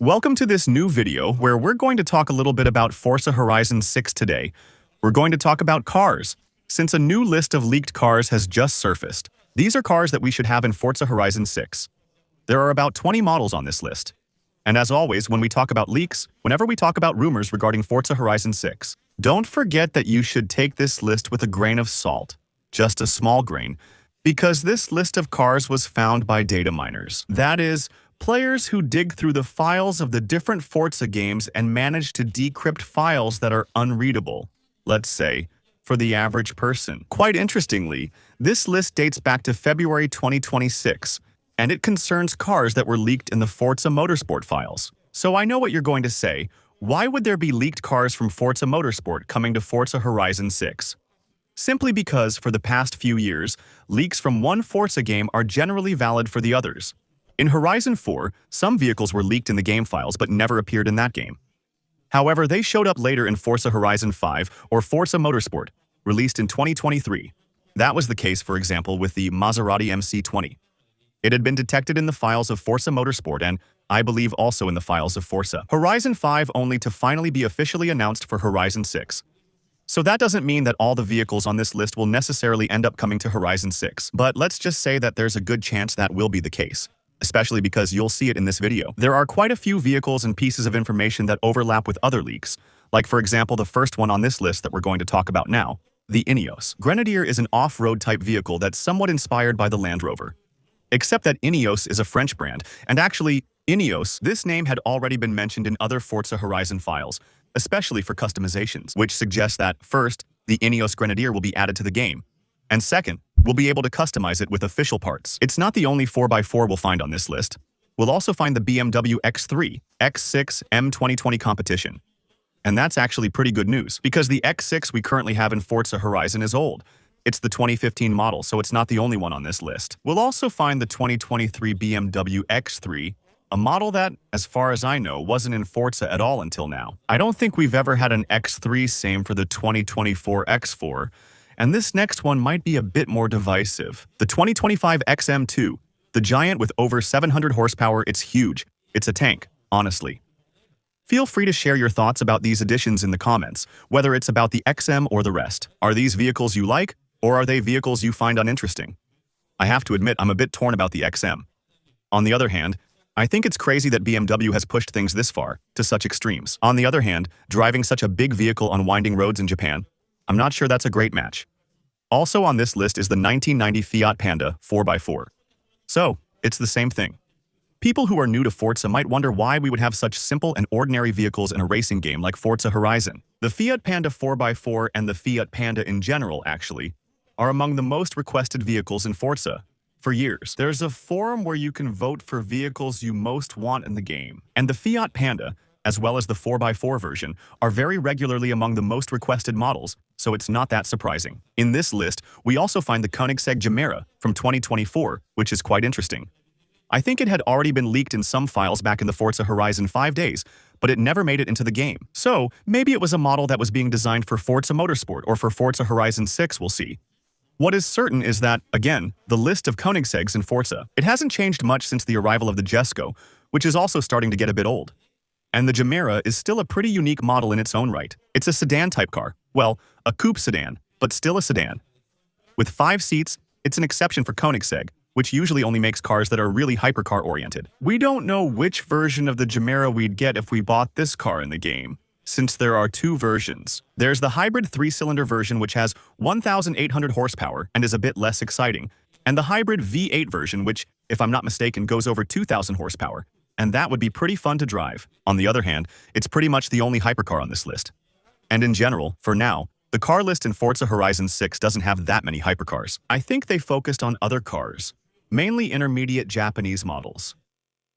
Welcome to this new video where we're going to talk a little bit about Forza Horizon 6 today. We're going to talk about cars, since a new list of leaked cars has just surfaced. These are cars that we should have in Forza Horizon 6. There are about 20 models on this list. And as always, when we talk about leaks, whenever we talk about rumors regarding Forza Horizon 6, don't forget that you should take this list with a grain of salt, just a small grain, because this list of cars was found by data miners. That is, players who dig through the files of the different Forza games and manage to decrypt files that are unreadable, let's say, for the average person. Quite interestingly, this list dates back to February 2026, and it concerns cars that were leaked in the Forza Motorsport files. So I know what you're going to say. Why would there be leaked cars from Forza Motorsport coming to Forza Horizon 6? Simply because, for the past few years, leaks from one Forza game are generally valid for the others. In Horizon 4, some vehicles were leaked in the game files but never appeared in that game. However, they showed up later in Forza Horizon 5 or Forza Motorsport, released in 2023. That was the case, for example, with the Maserati MC20. It had been detected in the files of Forza Motorsport and, I believe, also in the files of Forza Horizon 5, only to finally be officially announced for Horizon 6. So that doesn't mean that all the vehicles on this list will necessarily end up coming to Horizon 6, but let's just say that there's a good chance that will be the case. Especially because you'll see it in this video. There are quite a few vehicles and pieces of information that overlap with other leaks, like for example the first one on this list that we're going to talk about now, the Ineos. Grenadier is an off-road type vehicle that's somewhat inspired by the Land Rover. Except that Ineos is a French brand, and actually, Ineos, this name had already been mentioned in other Forza Horizon files, especially for customizations, which suggests that, first, the Ineos Grenadier will be added to the game, and second, we'll be able to customize it with official parts. It's not the only 4x4 we'll find on this list. We'll also find the BMW X3, X6 M2020 competition. And that's actually pretty good news, because the X6 we currently have in Forza Horizon is old. It's the 2015 model, so it's not the only one on this list. We'll also find the 2023 BMW X3, a model that, as far as I know, wasn't in Forza at all until now. I don't think we've ever had an X3, same for the 2024 X4, and this next one might be a bit more divisive. The 2025 XM2, the giant with over 700 horsepower, it's huge. It's a tank, honestly. Feel free to share your thoughts about these additions in the comments, whether it's about the XM or the rest. Are these vehicles you like, or are they vehicles you find uninteresting? I have to admit I'm a bit torn about the XM. On the other hand, I think it's crazy that BMW has pushed things this far, to such extremes. On the other hand, driving such a big vehicle on winding roads in Japan, I'm not sure that's a great match. Also on this list is the 1990 Fiat Panda 4x4. So, it's the same thing. People who are new to Forza might wonder why we would have such simple and ordinary vehicles in a racing game like Forza Horizon. The Fiat Panda 4x4 and the Fiat Panda in general, actually, are among the most requested vehicles in Forza for years. There's a forum where you can vote for vehicles you most want in the game, and the Fiat Panda, as well as the 4x4 version, are very regularly among the most requested models, so it's not that surprising. In this list, we also find the Koenigsegg Gemera from 2024, which is quite interesting. I think it had already been leaked in some files back in the Forza Horizon 5 days, but it never made it into the game. So, maybe it was a model that was being designed for Forza Motorsport or for Forza Horizon 6, we'll see. What is certain is that, again, the list of Koenigseggs in Forza, it hasn't changed much since the arrival of the Jesko, which is also starting to get a bit old. And the Gemera is still a pretty unique model in its own right. It's a sedan-type car. Well, a coupe sedan, but still a sedan. With 5 seats, it's an exception for Koenigsegg, which usually only makes cars that are really hypercar-oriented. We don't know which version of the Gemera we'd get if we bought this car in the game, since there are 2 versions. There's the hybrid 3-cylinder version, which has 1,800 horsepower and is a bit less exciting, and the hybrid V8 version, which, if I'm not mistaken, goes over 2,000 horsepower. And that would be pretty fun to drive. On the other hand, it's pretty much the only hypercar on this list. And in general, for now, the car list in Forza Horizon 6 doesn't have that many hypercars. I think they focused on other cars, mainly intermediate Japanese models.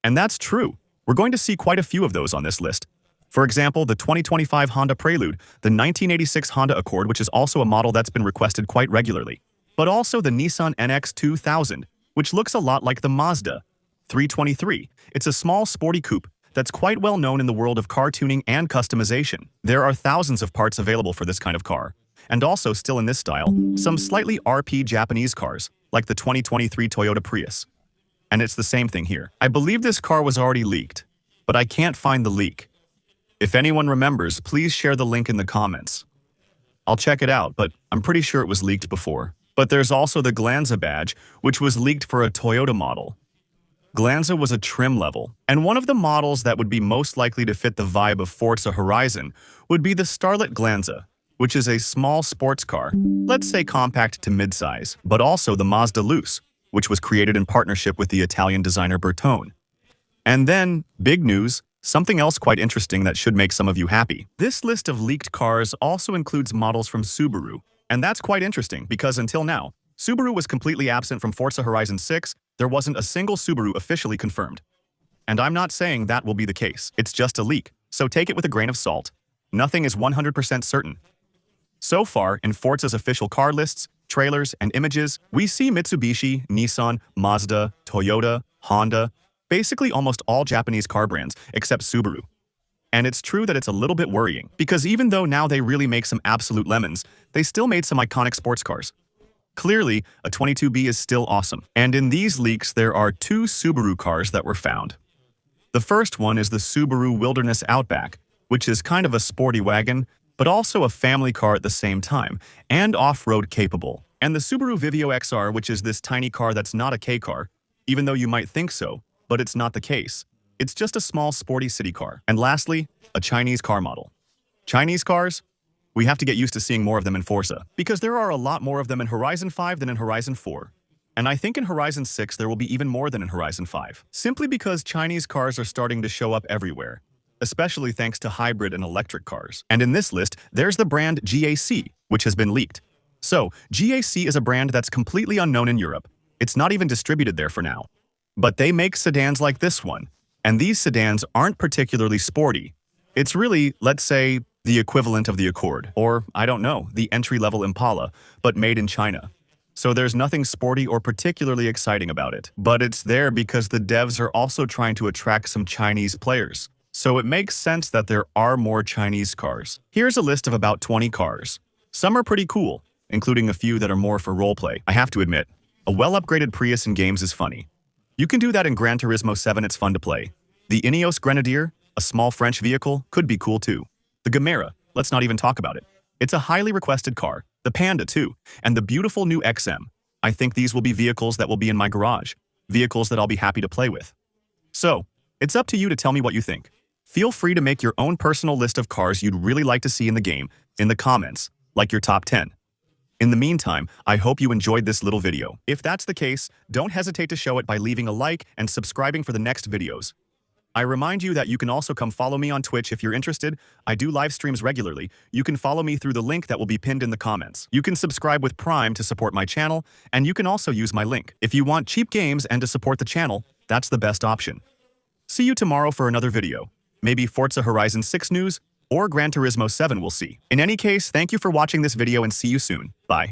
And that's true. We're going to see quite a few of those on this list. For example, the 2025 Honda Prelude, the 1986 Honda Accord, which is also a model that's been requested quite regularly, but also the Nissan NX2000, which looks a lot like the Mazda 323. It's a small, sporty coupe that's quite well known in the world of car tuning and customization. There are thousands of parts available for this kind of car, and also still in this style, some slightly RP Japanese cars, like the 2023 Toyota Prius. And it's the same thing here. I believe this car was already leaked. but I can't find the leak. If anyone remembers, please share the link in the comments. I'll check it out, but I'm pretty sure it was leaked before. But there's also the Glanza badge, which was leaked for a Toyota model. Glanza was a trim level, and one of the models that would be most likely to fit the vibe of Forza Horizon would be the Starlet Glanza, which is a small sports car, let's say compact to midsize, but also the Mazda Luce, which was created in partnership with the Italian designer Bertone. And then, big news, something else quite interesting that should make some of you happy. This list of leaked cars also includes models from Subaru, and that's quite interesting because until now, Subaru was completely absent from Forza Horizon 6. There wasn't a single Subaru officially confirmed. And I'm not saying that will be the case. It's just a leak, so take it with a grain of salt. Nothing is 100% certain. So far, in Forza's official car lists, trailers, and images, we see Mitsubishi, Nissan, Mazda, Toyota, Honda, basically almost all Japanese car brands except Subaru. And it's true that it's a little bit worrying, because even though now they really make some absolute lemons, they still made some iconic sports cars. Clearly, a 22B is still awesome. And in these leaks, there are two Subaru cars that were found. The first one is the Subaru Wilderness Outback, which is kind of a sporty wagon, but also a family car at the same time, and off-road capable. And the Subaru Vivio XR, which is this tiny car that's not a K car, even though you might think so, but it's not the case. It's just a small sporty city car. And lastly, a Chinese car model. Chinese cars? We have to get used to seeing more of them in Forza, because there are a lot more of them in Horizon 5 than in Horizon 4. And I think in Horizon 6 there will be even more than in Horizon 5, simply because Chinese cars are starting to show up everywhere, especially thanks to hybrid and electric cars. And in this list, there's the brand GAC, which has been leaked. So, GAC is a brand that's completely unknown in Europe. It's not even distributed there for now. But they make sedans like this one, and these sedans aren't particularly sporty. It's really, let's say, the equivalent of the Accord, or, I don't know, the entry-level Impala, but made in China. So there's nothing sporty or particularly exciting about it. But it's there because the devs are also trying to attract some Chinese players. So it makes sense that there are more Chinese cars. Here's a list of about 20 cars. Some are pretty cool, including a few that are more for roleplay. I have to admit, a well-upgraded Prius in games is funny. You can do that in Gran Turismo 7, it's fun to play. The Ineos Grenadier, a small French vehicle, could be cool too. The Gemera, let's not even talk about it. It's a highly requested car. The Panda too, and the beautiful new XM. I think these will be vehicles that will be in my garage. Vehicles that I'll be happy to play with. So, it's up to you to tell me what you think. Feel free to make your own personal list of cars you'd really like to see in the game in the comments, like your top 10. In the meantime, I hope you enjoyed this little video. If that's the case, don't hesitate to show it by leaving a like and subscribing for the next videos. I remind you that you can also come follow me on Twitch if you're interested. I do live streams regularly. You can follow me through the link that will be pinned in the comments. You can subscribe with Prime to support my channel, and you can also use my link. If you want cheap games and to support the channel, that's the best option. See you tomorrow for another video. Maybe Forza Horizon 6 news, or Gran Turismo 7, we'll see. In any case, thank you for watching this video and see you soon. Bye.